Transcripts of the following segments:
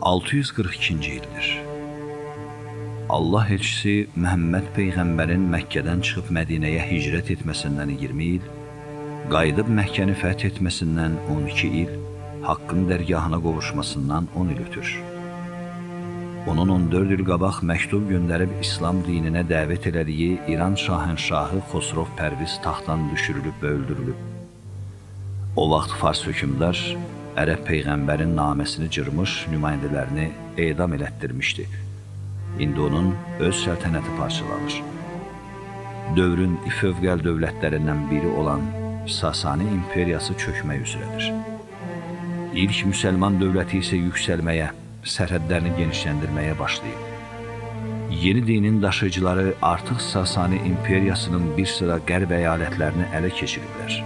642-ci ildir. Allah elçisi Məhəmməd Peyğəmbərin Məkkədən çıxıb Mədinəyə hicrət etməsindən 20 il, qayıdıb Məkkəni fəth etməsindən 12 il, Haqqın dərgahına qovuşmasından 10 il ötür. Onun 14 il qabaq məktub göndərib İslam dininə dəvət elədiyi İran şahənşahı Xosrov Pərviz taxtdan düşürülüb və öldürülüb. O vaxt Fars hökümdar Ərəb Peyğəmbərin naməsini cırmış, nümayəndələrini edam elətdirmişdi. İndi onun öz səltənəti parçalanır. Dövrün fövqəl dövlətlərindən biri olan Sasani imperiyası çökmək üzrədir. İlk müsəlman dövləti isə yüksəlməyə, sərhədlərini genişləndirməyə başlayıb. Yeni dinin daşıyıcıları artıq Sasani imperiyasının bir sıra qərb əyalətlərini ələ keçiriblər.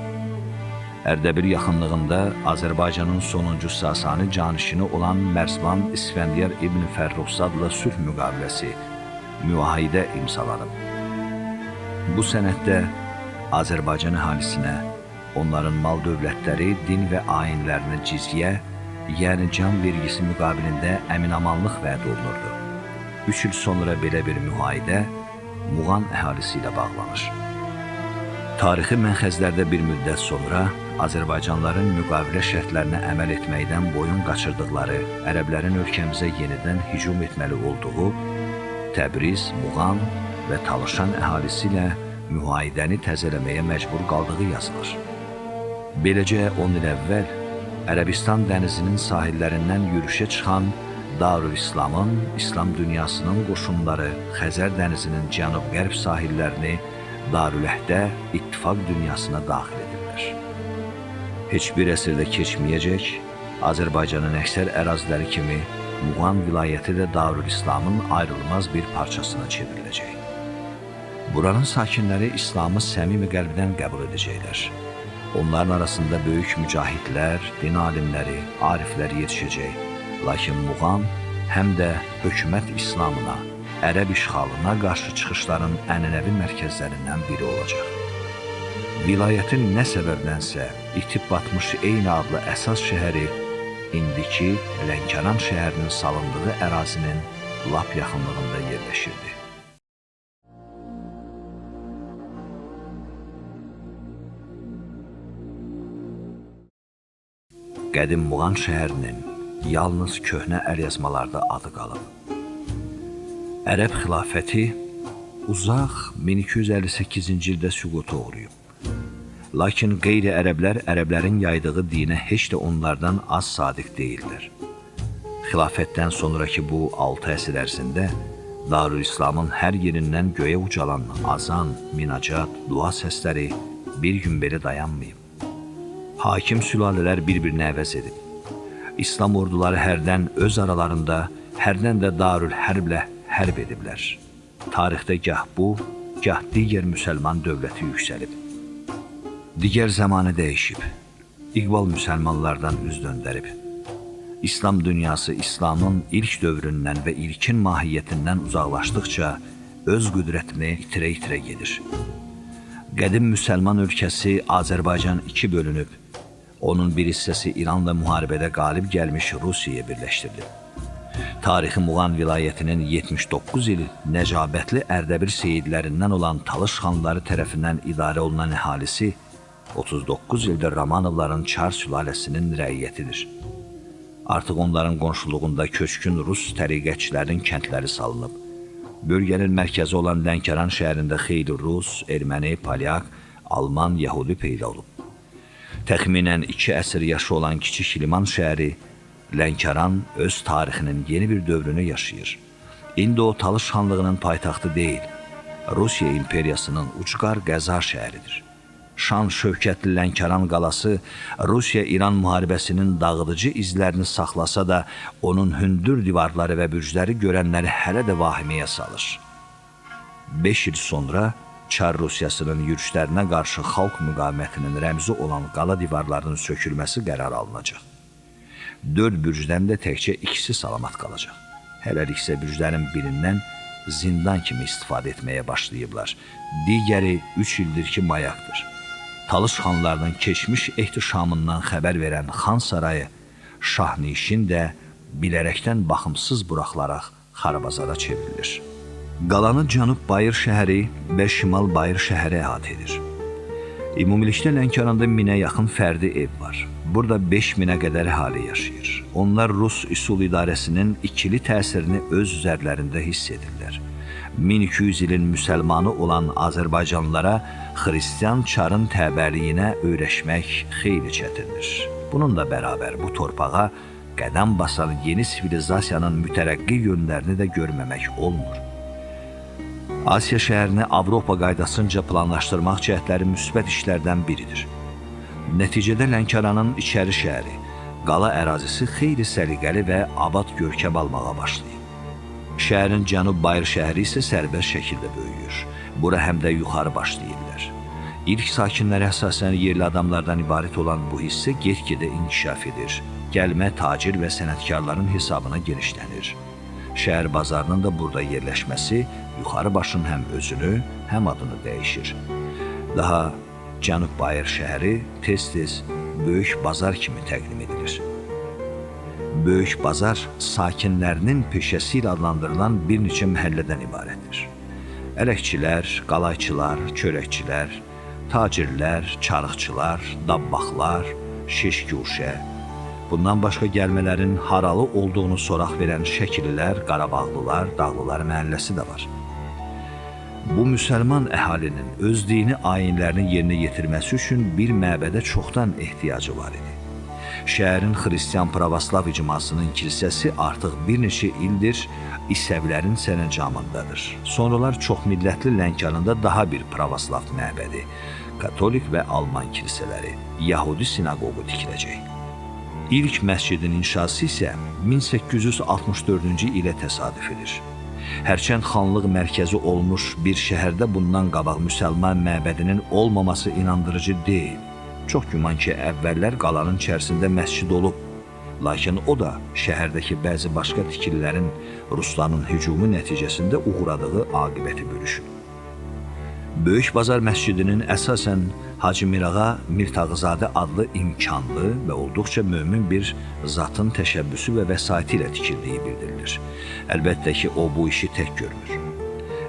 Ərdəbil yaxınlığında Azərbaycanın sonuncu Sasani canişini olan Mərsvan İsfəndiyar İbn Fərruxzadla sülh müqaviləsi, müahidə imzalanıb. Bu sənəddə Azərbaycan əhalisinə, onların mal dövlətləri, din və ayinlərinə cizyə, yəni can vergisi müqabilində əminamanlıq vəd olunurdu. 3 il sonra belə bir müahidə Muğan əhalisi ilə bağlanır. Tarixi mənxəzlərdə bir müddət sonra Azərbaycanlıların müqavilə şərtlərinə əməl etməkdən boyun qaçırdıqları, ərəblərin ölkəmizə yenidən hücum etməli olduğu, Təbriz, Muğan və Talışan əhalisi ilə müahidəni təzələməyə məcbur qaldığı yazılır. Beləcə 10 il əvvəl Ərəbistan dənizinin sahillərindən yürüşə çıxan Darülislamın, İslam dünyasının qoşunları Xəzər dənizinin cənub-qərb sahillərini Darüləhdə ittifaq dünyasına daxil edirlər. Heç bir əsrdə keçməyəcək, Azərbaycanın əksər əraziləri kimi Muğan vilayəti də Darülislamın ayrılmaz bir parçasına çevriləcək. Buranın sakinləri İslamı səmimi qəlbdən qəbul edəcəklər. Onların arasında böyük mücahidlər, din alimləri, ariflər yetişəcək. Lakin Muğan həm də hökumət İslamına, ərəb işğalına qarşı çıxışların ənənəvi mərkəzlərindən biri olacaq. Vilayətin nə səbəbdənsə itib batmış eyni adlı əsas şəhəri indiki Lənkəran şəhərinin salındığı ərazinin lap yaxınlığında yerləşirdi. Qədim Muğan şəhərinin yalnız köhnə əlyazmalarda adı qalıb. Ərəb xilafəti uzaq 1258-ci ildə süquta uğrayıb. Lakin qeyri-ərəblər ərəblərin yaydığı dinə heç də onlardan az sadiq deyildir. Xilafətdən sonraki bu 6 əsr ərzində Darülislamın hər yerindən göyə ucalan azan, minacat, dua səsləri bir gün belə dayanmayıb. Hakim sülalələr bir-birini əvəz edib. İslam orduları hərdən öz aralarında, hərdən də Darül Hərblə hərb ediblər. Tarixdə gah bu, gah digər müsəlman dövləti yüksəlib. Digər zamanı dəyişib. İqbal müsəlmanlardan üz döndərib. İslam dünyası İslamın ilk dövründən və ilkin mahiyyətindən uzaqlaşdıqca öz qüdrətini itirə-itirə gedir. Qədim müsəlman ölkəsi Azərbaycan 2 bölünüb. Onun bir hissəsi İranla müharibədə qalib gəlmiş Rusiyaya birləşdirilib. Tarixi Muğan vilayətinin 79 il nəcabətli Ərdəbil seyidlərindən olan Talış xanları tərəfindən idarə olunan əhalisi 39 ildir Romanovların Çar sülaləsinin rəiyyətidir. Artıq onların qonşuluğunda köçkün Rus təriqətçilərin kəndləri salınıb. Bölgənin mərkəzi olan Lənkəran şəhərində xeyli Rus, erməni, polyak, alman, yəhudi peyda olub. Təxminən 2 əsr yaşı olan Kiçik Liman şəhəri Lənkəran öz tarixinin yeni bir dövrünü yaşayır. İndi o Talış xanlığının paytaxtı deyil, Rusiya imperiyasının ucqar Qəzar şəhəridir. Şan şövkətli Lənkəran qalası Rusiya-İran müharibəsinin dağıdıcı izlərini saxlasa da, onun hündür divarları və bürcləri görənləri hələ də vahiməyə salır. 5 il sonra Çar Rusiyasının yürüşlərinə qarşı xalq müqavimətinin rəmzi olan qala divarlarının sökülməsi qərar alınacaq. 4 bürcdən də təkcə ikisi salamat qalacaq. Hələliksə bürclərin birindən zindan kimi istifadə etməyə başlayıblar. Digəri 3 ildir ki mayaqdır. Talış xanlarının keçmiş ehtişamından xəbər verən Xan Sarayı, Şahnişin də bilərəkdən baxımsız buraxılaraq xarabazara çevrilir. Qalanı Cənub Bayır şəhəri və Şimal Bayır şəhəri əhatə edir. Ümumilikdə Lənkəranda 1000-ə yaxın fərdi ev var. Burada 5000-ə qədər əhali yaşayır. Onlar Rus üsul idarəsinin ikili təsirini öz üzərlərində hiss edirlər. 1200 ilin müsəlmanı olan Azərbaycanlılara xristian çarın təbəliyinə öyrəşmək xeyli çətindir. Bununla bərabər bu torpağa qədəm basan yeni sivilizasiyanın mütərəqqi yönlərini də görməmək olmur. Asiya şəhərini Avropa qaydasınca planlaşdırmaq cəhdləri müsbət işlərdən biridir. Nəticədə Lənkəranın içəri şəhəri, qala ərazisi xeyli səliqəli və abad görkəm almağa başlayıb. Şəhərin Cənub Bayır şəhəri isə sərbəst şəkildə böyüyür. Bura həm də yuxarı başlayırlar. İlk sakinləri əsasən yerli adamlardan ibarət olan bu hissə get-gedə inkişaf edir. Gəlmə, tacir və sənətkarların hesabına genişlənir. Şəhər bazarının da burada yerləşməsi yuxarı başın həm özünü, həm adını dəyişir. Daha Cənub Bayır şəhəri tez-tez Böyük Bazar kimi təqdim edilir. Böyük Bazar sakinlərinin peşəsi ilə adlandırılan bir neçə məhəllədən ibarətdir. Ələkçilər, qalayçılar, çörəkçilər, tacirlər, çarıqçılar, dabbaqlar, şeşguşə. Bundan başqa gəlmələrin haralı olduğunu soraq verən Şəkililər, Qarabağlılar, Dağlılar məhəlləsi də var. Bu müsəlman əhalinin öz dini ayinlərini yerinə yetirməsi üçün bir məbədə çoxdan ehtiyacı var idi. Şəhərin xristian pravoslav icmasının kilsəsi artıq bir neçə ildir İsəvilərin sərəncamındadır. Sonralar çoxmillətli Lənkəranda daha bir pravoslav məbədi, katolik və alman kilsələri, Yahudi sinaqoqu tikiləcək. İlk məscidin inşası isə 1864-cü ilə təsadüf edir. Hərçənd xanlıq mərkəzi olmuş bir şəhərdə bundan qabaq müsəlman məbədinin olmaması inandırıcı deyil. Çox güman ki, əvvəllər qalanın içərisində məscid olub, lakin o da şəhərdəki bəzi başqa tikililərin Rusların hücumu nəticəsində uğradığı aqibəti bölüşüb. Böyük Bazar məscidinin əsasən Hacı Mirağa Mirtağızadə adlı imkanlı və olduqca mömin bir zatın təşəbbüsü və vəsaiti ilə tikildiyi bildirilir. Əlbəttə ki, o bu işi tək görmür.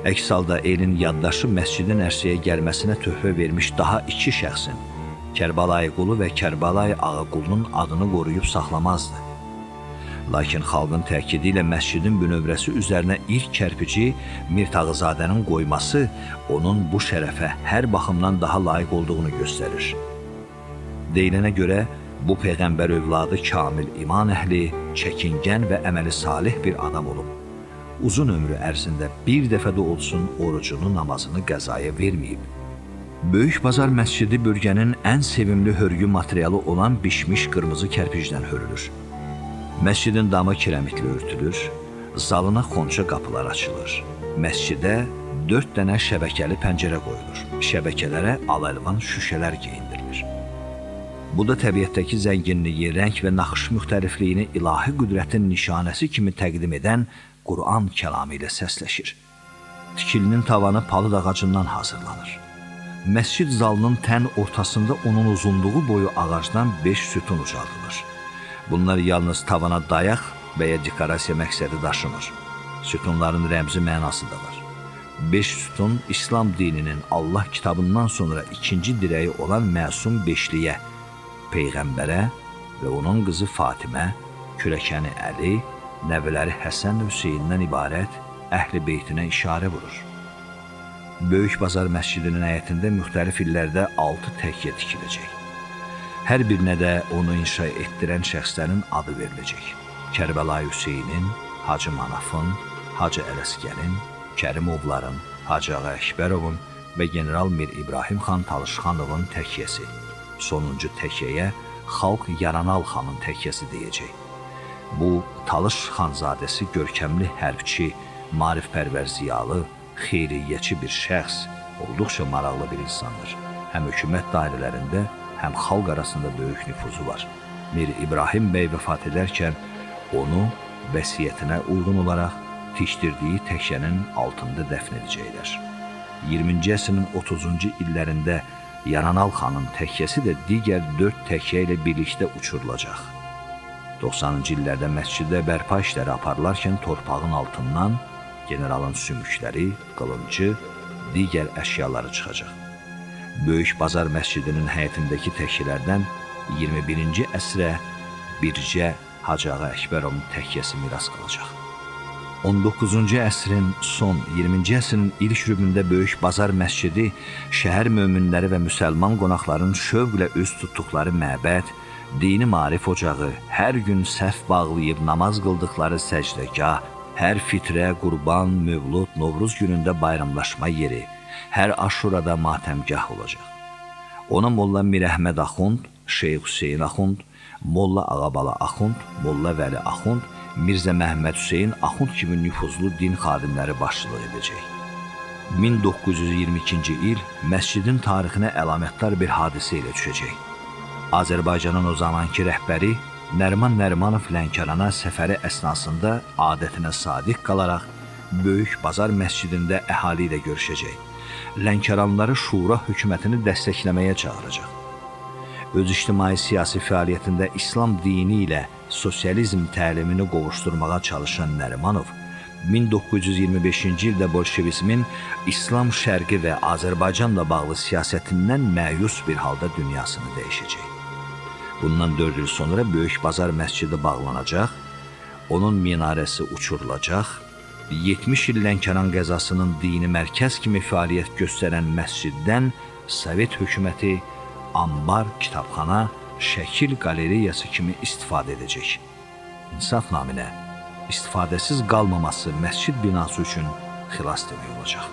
Əks halda elin yaddaşı məscidin ərsəyə gəlməsinə töhfə vermiş daha iki şəxsin, Kərbəlayı Qulu və Kərbəlayı Ağaqulunun adını qoruyub saxlamazdı. Lakin xalqın təkidi ilə məscidin bünövrəsi üzərinə ilk kərpici Mirtağızadənin qoyması onun bu şərəfə hər baxımdan daha layiq olduğunu göstərir. Deyilənə görə bu Peyğəmbər övladı kamil iman əhli, çəkingən və əməli salih bir adam olub. Uzun ömrü ərzində bir dəfə də olsun orucunu, namazını qəzaya verməyib. Böyük Bazar məscidi bölgənin ən sevimli hörgü materialı olan bişmiş qırmızı kərpicdən hörülür. Məscidin damı kirəmitli örtülür, zalına xonça qapılar açılır. Məscidə 4 dənə şəbəkəli pəncərə qoyulur. Şəbəkələrə al-əlvan şüşələr geyindirilir. Bu da təbiətdəki zənginliyi, rəng və naxış müxtəlifliyini ilahi qüdrətin nişanəsi kimi təqdim edən Quran kəlamı ilə səsləşir. Tikilinin tavanı palıd ağacından hazırlanır. Məscid zalının tən ortasında onun uzunluğu boyu ağacdan 5 sütun ucaldılır. Bunlar yalnız tavana dayaq və ya dekorasiya məqsədi daşımır. Sütunların rəmzi mənası da var. 5 sütun İslam dininin Allah kitabından sonra ikinci dirəyi olan məsum beşliyə, Peyğəmbərə və onun qızı Fatimə, kürəkəni Əli, nəvələri Həsən və Hüseyndən ibarət əhl-i beytinə işarə vurur. Böyük Bazar məscidinin həyətində müxtəlif illərdə 6 təkyə tikiləcək. Hər birinə də onu inşa etdirən şəxslərin adı veriləcək. Kərbəlayı Hüseynin, Hacı Manafın, Hacı Ələsgərin, Kərimovların, Hacı Ağa Əkbərovun və General Mir İbrahim xan Talışxanovun təkyəsi. Sonuncu təkyəyə Xalq Yaranal xanın təkyəsi deyəcək. Bu, Talış xanzadəsi görkəmli hərbçi, maarifpərvər ziyalı, xeyriyyəçi bir şəxs, olduqca maraqlı bir insandır. Həm hökumət dairələrində, həm xalq arasında böyük nüfuzu var. Mir İbrahim bəy vəfat edərkən onu vəsiyyətinə uyğun olaraq tikdirdiyi təkyənin altında dəfn edəcəklər. 20-ci əsrin 30-cu illərində Yaranal xanın təkyəsi də digər 4 təkyə ilə birlikdə uçurulacaq. 90-cı illərdə məsciddə bərpa işləri aparılarkən torpağın altından generalın sümükləri, qılıncı, digər əşyaları çıxacaq. Böyük Bazar məscidinin həyətindəki təkkilərdən 21-ci əsrə bircə Hacı Ağa Əkbərovun təkyəsi miras qalacaq. 19-cu əsrin son, 20-ci əsrin ilk rübündə Böyük Bazar məscidi şəhər möminləri və müsəlman qonaqların şövqlə üz tutduqları məbəd, dini maarif ocağı, hər gün səhv bağlayıb namaz qıldıqları səcdəgah, hər fitrə, qurban, mövlud, Novruz günündə bayramlaşma yeri, hər aşurada matəmgah olacaq. Ona Molla Mirəhməd Axund, Şeyx Hüseyin Axund, Molla Ağabala Axund, Molla Vəli Axund, Mirzə Məhəmməd Hüseyin Axund kimi nüfuzlu din xadimləri başçılıq edəcək. 1922-ci il məscidin tarixinə əlamətdar bir hadisə ilə düşəcək. Azərbaycanın o zamanki rəhbəri Nəriman Nərimanov Lənkərana səfəri əsnasında adətinə sadiq qalaraq Böyük Bazar məscidində əhali ilə görüşəcək. Lənkəranlıları Şura hökumətini dəstəkləməyə çağıracaq. Öz ictimai-siyasi fəaliyyətində İslam dini ilə sosializm təlimini qovuşturmağa çalışan Nərimanov, 1925-ci ildə bolşevizmin İslam şərqi və Azərbaycanla bağlı siyasətindən məyus bir halda dünyasını dəyişəcək. Bundan 4 il sonra Böyük Bazar məscidi bağlanacaq, onun minarəsi uçurulacaq, 70 il Lənkəran qəzasının dini mərkəz kimi fəaliyyət göstərən məsciddən Sovet hökuməti ambar, kitabxana, şəkil qalereyası kimi istifadə edəcək. İnsaf naminə istifadəsiz qalmaması məscid binası üçün xilas demək olacaq.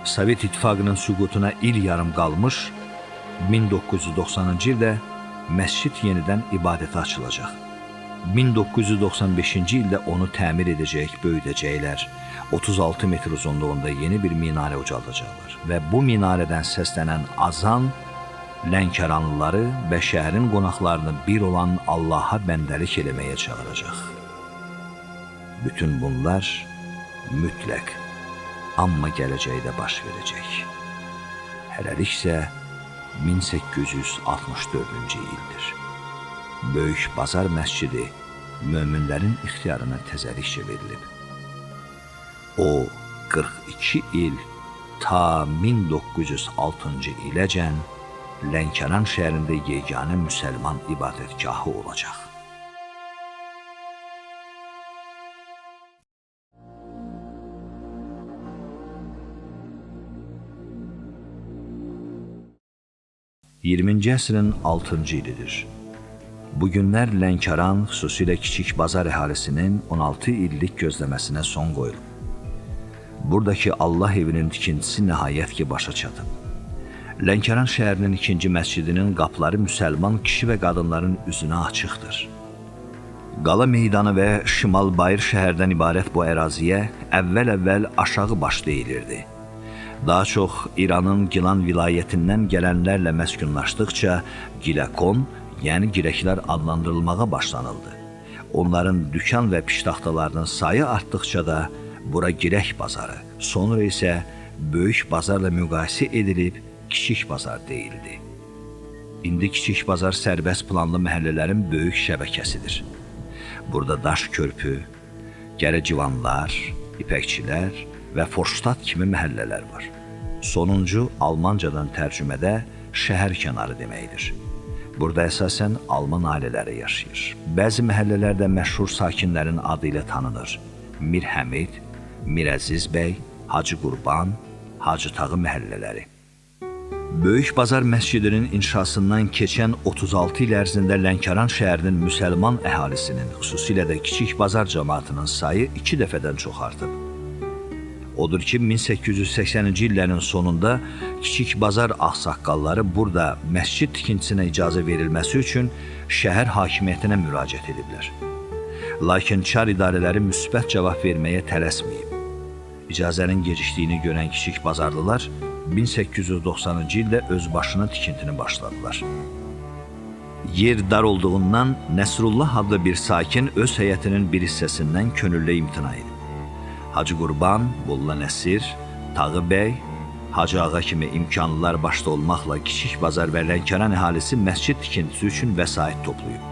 Sovet İttifaqının süqutuna il yarım qalmış, 1990-cı ildə məscid yenidən ibadətə açılacaq. 1995-ci ildə onu təmir edəcək, böyüdəcəklər. 36 metr uzunluğunda yeni bir minarə ucaldacaqlar və bu minarədən səslənən azan Lənkəranlıları və şəhərin qonaqlarını bir olan Allaha bəndəlik eləməyə çağıracaq. Bütün bunlar mütləq, amma gələcəkdə baş verəcək. Hələliksə 1864-cü ildir. Böyük Bazar məscidi möminlərin ixtiyarına təzəlikcə verilib. O, 42 il ta 1906-cı iləcən Lənkəran şəhərində yeganə müsəlman ibadətgahı olacaq. Yirminci əsrin 6-cı ilidir. Bugünlər Lənkəran, xüsusilə Kiçik Bazar əhalisinin 16 illik gözləməsinə son qoyulub. Buradakı Allah evinin tikintisi nəhayət ki başa çatıb. Lənkəran şəhərinin ikinci məscidinin qapıları müsəlman kişi və qadınların üzünə açıqdır. Qala meydanı və Şimal Bayır şəhərdən ibarət bu əraziyə əvvəl aşağı baş deyilirdi. Daha çox İranın Gilan vilayətindən gələnlərlə məskunlaşdıqca Giləkon, yəni girəklər adlandırılmağa başlanıldı. Onların dükan və piştaxtalarının sayı artdıqca da bura Girək bazarı, sonra isə Böyük Bazarla müqayisə edilib Kiçik Bazar deyildi. İndi Kiçik Bazar sərbəst planlı məhəllələrin böyük şəbəkəsidir. Burada Daş Körpü, Gərəcivanlar, İpəkçilər və Forştat kimi məhəllələr var. Sonuncu Almancadan tərcümədə şəhər kənarı deməkdir. Burada əsasən Alman ailələri yaşayır. Bəzi məhəllələrdə məşhur sakinlərin adı ilə tanınır. Mir Həmid, Mir Əziz bəy, Hacı Qurban, Hacı Tağı məhəllələri. Böyük Bazar məscidinin inşasından keçən 36 il ərzində Lənkəran şəhərinin müsəlman əhalisinin, xüsusilə də Kiçik Bazar cəmaatının sayı 2 dəfədən çox artıb. Odur ki, 1880-ci illərin sonunda Kiçik Bazar ağsaqqalları burada məscid tikintisinə icazə verilməsi üçün şəhər hakimiyyətinə müraciət ediblər. Lakin çar idarələri müsbət cavab verməyə tələsməyib. İcazənin gecikdiyini görən Kiçik Bazarlılar 1890-cı ildə öz başına tikintini başladılar. Yer dar olduğundan Nəsrullah adlı bir sakin öz həyətinin bir hissəsindən könüllü imtina edib. Hacı Qurban, Molla Nəsir, Tağı bəy, Hacı Ağa kimi imkanlılar başda olmaqla Kiçik Bazar və Lənkəran əhalisi məscid tikintisi üçün vəsait toplayıb.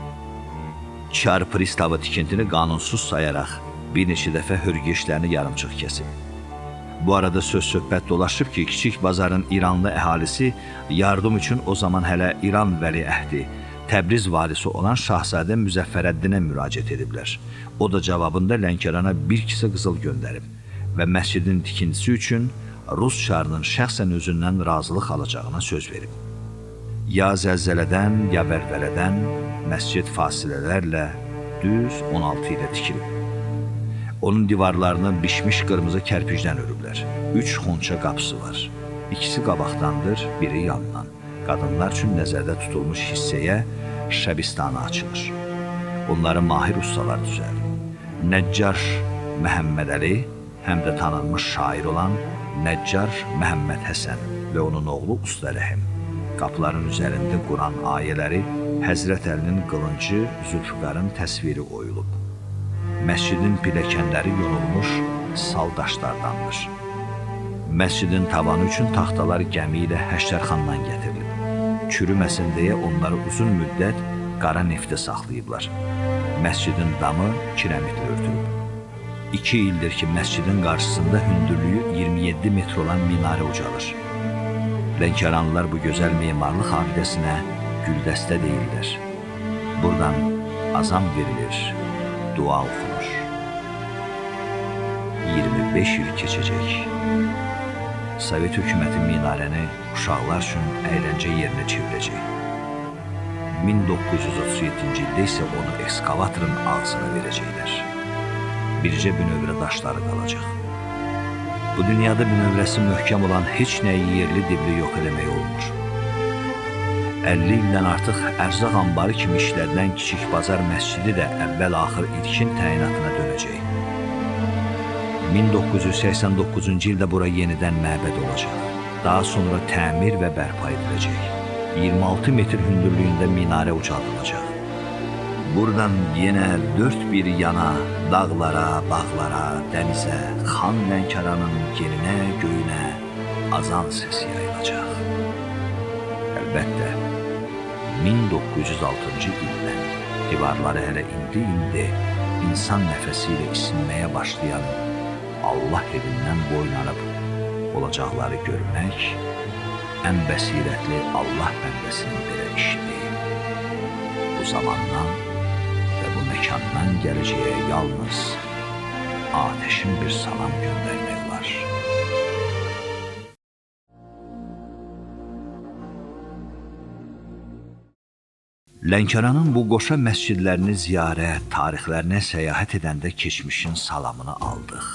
Çar pristavı tikintini qanunsuz sayaraq bir neçə dəfə hörgü işlərini yarımçıq kəsib. Bu arada söz-söhbət dolaşıb ki, Kiçik Bazarın İranlı əhalisi yardım üçün o zaman hələ İran vəliəhdi, Təbriz valisi olan Şahzadə Müzəffərəddinə müraciət ediblər. O da cavabında Lənkərana bir kisə qızıl göndərib və məscidin tikintisi üçün Rus çarının şəxsən özündən razılıq alacağına söz verib. Ya zəlzələdən, ya vəlvələdən məscid fasilələrlə düz 16 ilə tikilib. Onun divarlarını bişmiş qırmızı kərpicdən örüblər. 3 xonça qapısı var. İkisi qabaqdandır, biri yandan. Qadınlar üçün nəzərdə tutulmuş hissəyə şəbistanı açılır. Onları mahir ustalar düzəlir. Nəccar Məhəmməd Əli, həm də tanınmış şair olan Nəccar Məhəmməd Həsən və onun oğlu Usta Rəhim. Qapıların üzərində Quran ayələri, Həzrət Əlinin qılıncı, Zülfüqarın təsviri oyulub. Məscidin pilləkənləri yonulmuş sal daşlardandır. Məscidin tavanı üçün taxtalar gəmi ilə Həştərxandan gətirilib. Çürüməsin deyə onları uzun müddət qara neftə saxlayıblar. Məscidin damı kirəmitlə örtülüb. 2 ildir ki, məscidin qarşısında hündürlüyü 27 metr olan minarə ucalır. Lənkəranlılar bu gözəl memarlıq abidəsinə güldəstə deyirlər. Buradan azam verilir, dua oxunur. 25 il keçəcək. Sovet hökuməti minarəni uşaqlar üçün əyləncə yerinə çevirəcək. 1937-ci ildə isə onu ekskavatorun ağzına verəcəklər. Bircə bünövrə daşları qalacaq. Bu dünyada bünövrəsi möhkəm olan heç nəyi yerli dibli yox eləmək olmur. 50 ildən artıq ərzaq ambarı kimi işlədilən Kiçik Bazar məscidi də əvvəl-axır ilkin təyinatına dönəcək. 1989-cu ildə bura yenidən məbəd olacaq. Daha sonra təmir və bərpa ediləcək. 26 metr hündürlüyündə minarə ucaldılacaq. Buradan yenə dörd bir yana, dağlara, bağlara, dənizə, Xan Lənkəranın yerinə, göyünə azan səsi yayılacaq. Əlbəttə, 1906-cı ildən divarları hələ indi insan nəfəsi ilə isinməyə başlayan Allah evindən boylanıb olacaqları görmək ən bəsirətli Allah bəndəsinin belə işidir. Bu zamandan və bu məkandan gələcəyə yalnız atəşin bir salam göndərmək olar. Lənkəranın bu qoşa məscidlərini ziyarət, tarixlərinə səyahət edəndə keçmişin salamını aldıq.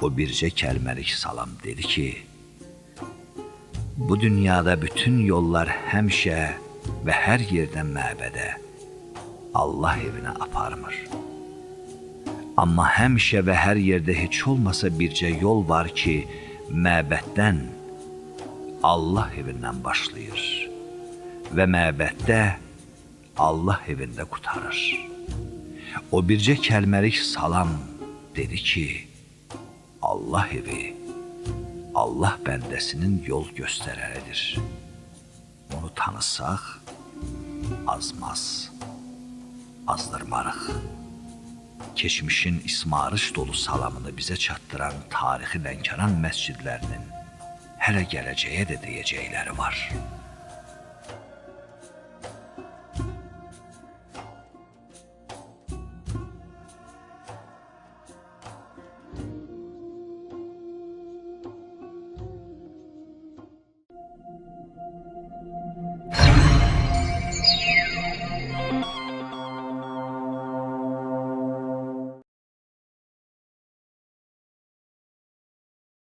O bircə kəlməlik salam dedi ki, bu dünyada bütün yollar həmişə və hər yerdən məbədə, Allah evinə aparmır. Amma həmişə və hər yerdə heç olmasa bircə yol var ki, məbəddən, Allah evindən başlayır və məbəddə Allah evində qutarır. O bircə kəlməlik salam dedi ki, Allah evi, Allah bəndəsinin yol göstərəridir. Onu tanısaq, azmaz, azdırmarıq. Keçmişin ismarış dolu salamını bizə çatdıran tarixi Lənkəran məscidlərinin hələ gələcəyə də deyəcəkləri var.